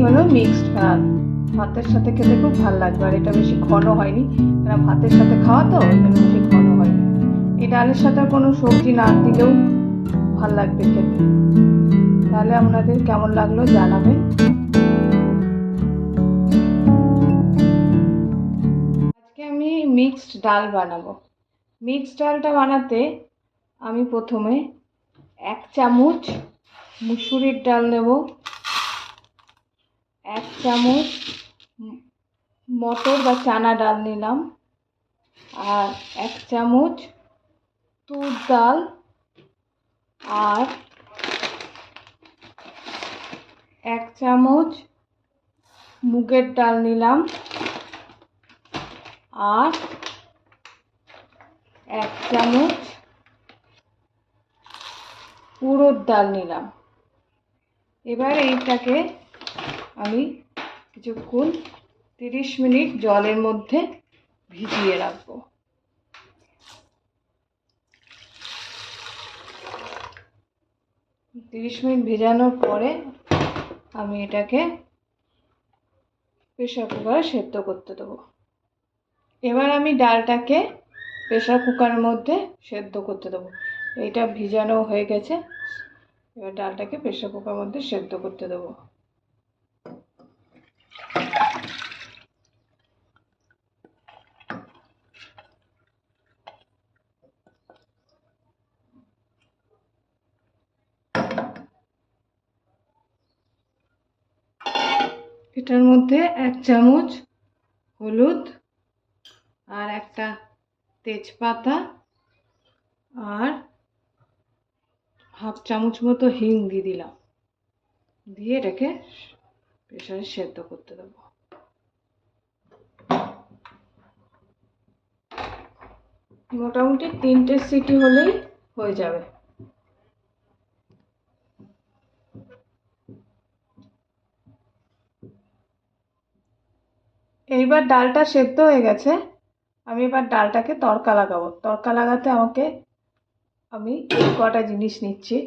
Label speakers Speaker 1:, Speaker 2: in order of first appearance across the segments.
Speaker 1: হলো মিক্সড ভাত, ভাতের সাথে খেতে খুব ভালো লাগবে। আর এটা বেশি ঘন হয়নি, কারণ ভাতের সাথে খাওয়া তো বেশি ঘন হয়নি। এই ডালের সাথে কোনো সবজি না দিলেও ভাল লাগবে খেতে। তাহলে আপনাদের কেমন লাগলো জানাবেন। আজকে আমি মিক্সড ডাল বানাবো। মিক্সড ডালটা বানাতে আমি প্রথমে 1 চামচ মুসুরির ডাল নেব, 1 চামচ মটর বা চানা ডাল নিলাম, আর 1 চামচ তুর ডাল, আর 1 চামচ মুগের ডাল নিলাম, আর 1 চামচ উড়দ ডাল নিলাম। এবার এইটাকে আমি কিছুক্ষণ 30 মিনিট জলের মধ্যে ভিজিয়ে রাখবো। তিরিশ মিনিট ভেজানোর পরে আমি এটাকে প্রেসার কুকারে সেদ্ধ করতে দেবো। এবার আমি ডালটাকে প্রেসার কুকারের মধ্যে সেদ্ধ করতে দেবো। এইটা ভিজানো হয়ে গেছে, এবার ডালটাকে প্রেসার কুকারের মধ্যে সেদ্ধ করতে দেবো। এটার মধ্যে 1 চামচ হলুদ, আর একটা তেজপাতা, আর হাফ চামচ মতো হিং দিয়ে দিলাম, দিয়ে এটাকে প্রেসারে সেদ্ধ করতে দেবো। মোটামুটি 3টে সিটি হলেই হয়ে যাবে। এইবার ডালটা সেদ্ধ হয়ে গেছে, আমি এবার ডালটাকে তড়কা লাগাবো। তড়কা লাগাতে আমি এই কটা জিনিস নিচ্ছি।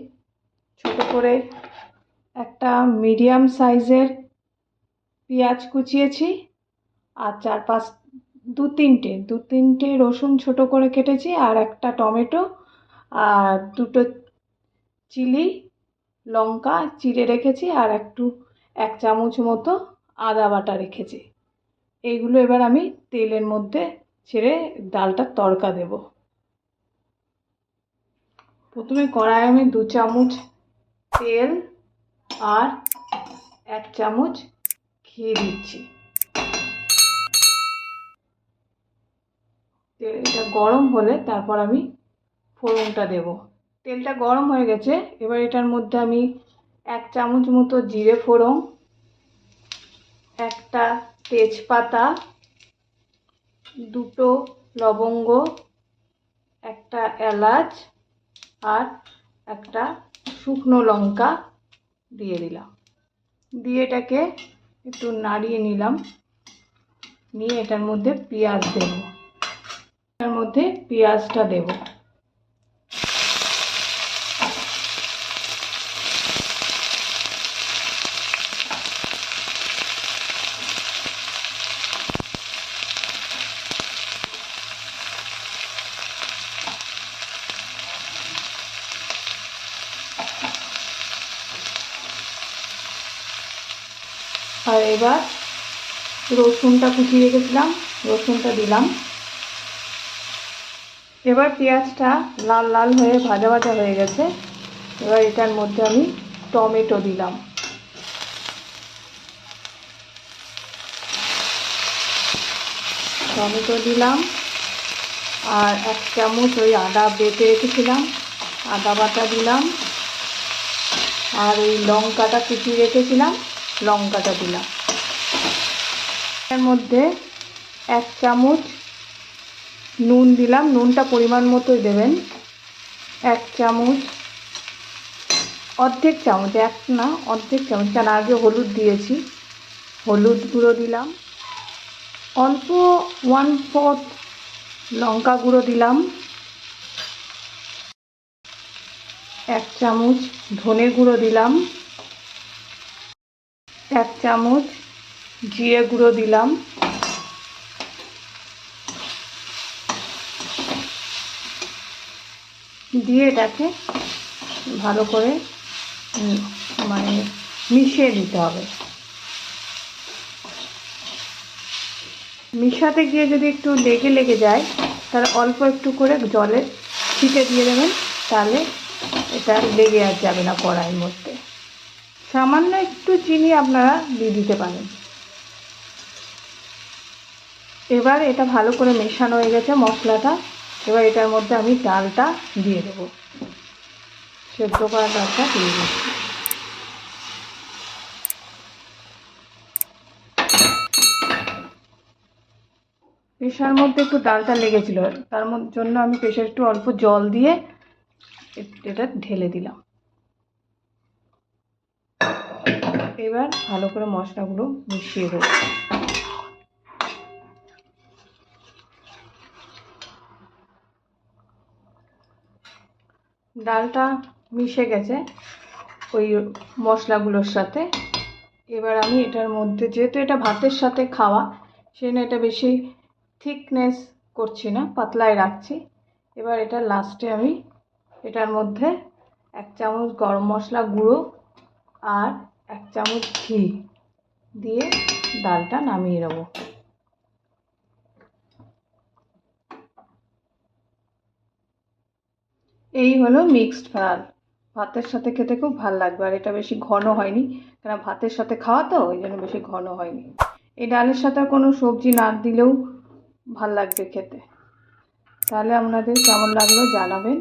Speaker 1: ছোট করে একটা মিডিয়াম সাইজের পেঁয়াজ কুচিয়েছি, আর দু তিনটে রসুন ছোট করে কেটেছি, আর একটা টমেটো, আর 2টো চিলি লঙ্কা চিড়ে রেখেছি, আর 1 চামচ মতো আদা বাটা রেখেছি। এইগুলো এবার আমি তেলের মধ্যে ছেড়ে ডালটা তড়কা দেব। প্রথমে কড়াইয়ে আমি 2 চামচ তেল আর 1 চামচ ঘি দিচ্ছি। তেলটা গরম হলে তারপর আমি ফোড়নটা দেব। তেলটা গরম হয়ে গেছে, এবার এটার মধ্যে আমি 1 চামচ মতো জিরে ফোড়ন, একটা তেজপাতা, 2টো লবঙ্গ, একটা এলাচ, আর একটা শুকনো লঙ্কা দিয়ে দিলাম। দিয়ে এটাকে একটু নাড়িয়ে নিলাম, নিয়ে এটার মধ্যে পেঁয়াজ দেব। এটার মধ্যে পেঁয়াজটা দেব। আর এবার রসুনটা কুচিয়ে রেখেছিলাম, রসুনটা দিলাম। এবার পেঁয়াজটা লাল লাল হয়ে ভাজা ভাজা হয়ে গেছে, এবার এটার মধ্যে আমি টমেটো দিলাম। টমেটো দিলাম, আর 1 চামচ ওই আদা বেটে রেখেছিলাম আদা বাটা দিলাম, আর ওই লঙ্কাটা কুচিয়ে রেখেছিলাম লঙ্কাটা দিলাম। এর মধ্যে 1 চামচ নুন দিলাম, নুনটা পরিমাণ মতোই দেবেন। 1 চামচ, অর্ধেক চামচ, অর্ধেক চামচ, কারণ আগে হলুদ দিয়েছি, হলুদ গুঁড়ো দিলাম। অল্প 1/4 লঙ্কা গুঁড়ো দিলাম, 1 চামচ ধনে গুঁড়ো দিলাম, 1 চামচ জিরে গুঁড়ো দিলাম, দিয়ে এটাকে ভালো করে মানে মিশিয়ে দিতে হবে। মিশাতে গিয়ে যদি একটু লেগে যায় তাহলে অল্প একটু করে জলে ছিটে দিয়ে দেবেন, তাহলে এটা লেগে আর যাবে না কড়াইয়ের মধ্যে। সামান্য একটু চিনি আপনারা দিয়ে দিতে পারেন। এবার এটা ভালো করে মেশানো হয়ে গেছে মশলাটা। এবার এটার মধ্যে আমি ডালটা দিয়ে দেবো, সেদ্ধ করা ডালটা দিয়ে দিচ্ছি। প্রেশার মধ্যে একটু ডালটা লেগেছিল, তার জন্য আমি প্রেশার একটু অল্প জল দিয়ে এটা ঢেলে দিলাম। এবার ভালো করে মশলাগুলো মিশিয়ে দেবো। ডালটা মিশে গেছে ওই মশলাগুলোর সাথে। এবার আমি এটার মধ্যে, যেহেতু এটা ভাতের সাথে খাওয়া, সেজন্য এটা বেশি থিকনেস করছি না, পাতলায় রাখছি। এবার এটা লাস্টে আমি এটার মধ্যে 1 চামচ গরম মশলা গুঁড়ো আর 1 চামচ ঘি দিয়ে ডালটা নামিয়ে নেব। এই হলো মিক্সড ডাল। ভাতের সাথে খেতে খুব ভালো লাগবে, আর এটা বেশি ঘন হয়নি, কারণ ভাতের সাথে খাওয়া তো, ওই জন্য বেশি ঘন হয়নি। এই ডালের সাথে কোনো সবজি না দিলেও ভাল লাগবে খেতে। তাহলে আপনাদের কেমন লাগলো জানাবেন।